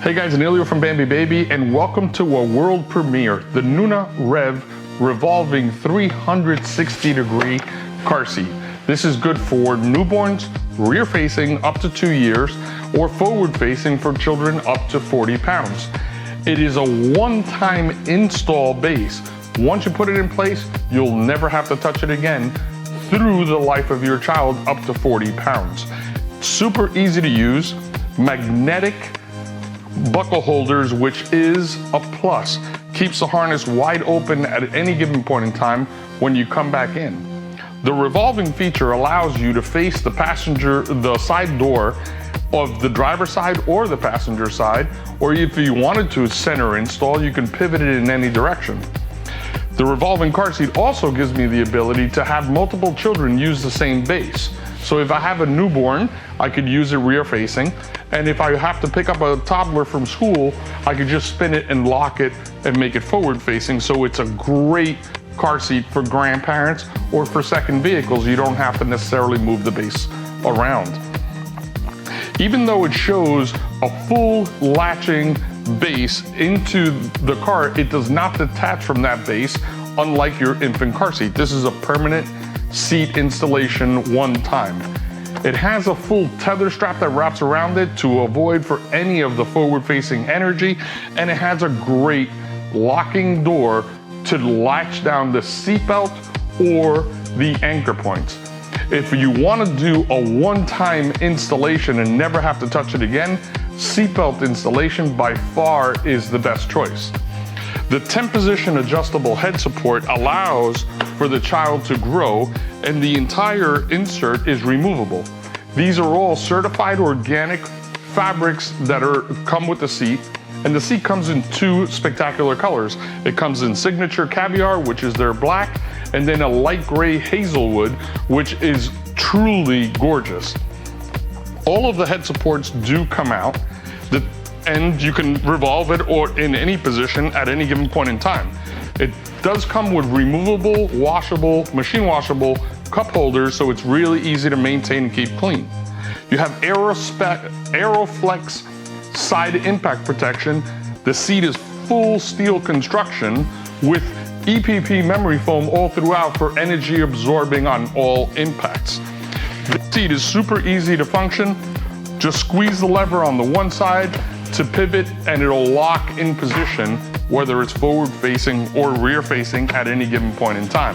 Hey guys, Emilio from Bambi Baby, and welcome to a world premiere, the Nuna REVV revolving 360-degree car seat. This is good for newborns, rear-facing up to 2 years, or forward-facing for children up to 40 pounds. It is a one-time install base. Once you put it in place, you'll never have to touch it again through the life of your child up to 40 pounds. Super easy to use, magnetic buckle holders, which is a plus. Keeps the harness wide open at any given point in time when you come back in. The revolving feature allows you to face the side door of the driver's side or the passenger side, or if you wanted to center install, you can pivot it in any direction. The revolving car seat also gives me the ability to have multiple children use the same base. So if I have a newborn, I could use it rear facing. And if I have to pick up a toddler from school, I could just spin it and lock it and make it forward facing. So it's a great car seat for grandparents or for second vehicles. You don't have to necessarily move the base around. Even though it shows a full latching base into the car, it does not detach from that base, unlike your infant car seat. This is a permanent seat installation one time. It has a full tether strap that wraps around it to avoid for any of the forward-facing energy, and it has a great locking door to latch down the seatbelt or the anchor points. If you want to do a one-time installation and never have to touch it again, seatbelt installation by far is the best choice. The 10-position adjustable head support allows for the child to grow, and the entire insert is removable. These are all certified organic fabrics that come with the seat, and the seat comes in two spectacular colors. It comes in signature caviar, which is their black, and then a light gray hazelwood, which is truly gorgeous. All of the head supports do come out, and you can revolve it or in any position at any given point in time. It does come with removable, washable, machine washable cup holders, so it's really easy to maintain and keep clean. You have Aeroflex side impact protection. The seat is full steel construction with EPP memory foam all throughout for energy absorbing on all impacts. The seat is super easy to function. Just squeeze the lever on the one side to pivot, and it'll lock in position, whether it's forward facing or rear facing at any given point in time.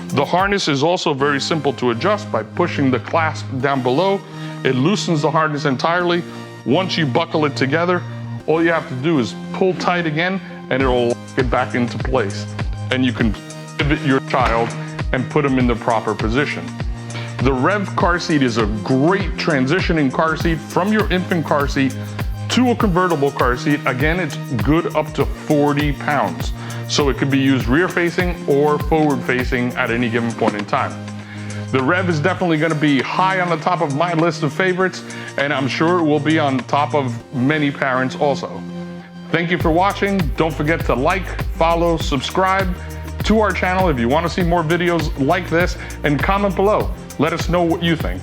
The harness is also very simple to adjust by pushing the clasp down below. It loosens the harness entirely. Once you buckle it together, all you have to do is pull tight again, and it'll lock it back into place. And you can pivot your child and put them in the proper position. The REVV car seat is a great transitioning car seat from your infant car seat to a convertible car seat. Again, it's good up to 40 pounds. So it could be used rear facing or forward facing at any given point in time. The REVV is definitely going to be high on the top of my list of favorites, and I'm sure it will be on top of many parents also. Thank you for watching. Don't forget to like, follow, subscribe to our channel if you want to see more videos like this, and comment below. Let us know what you think.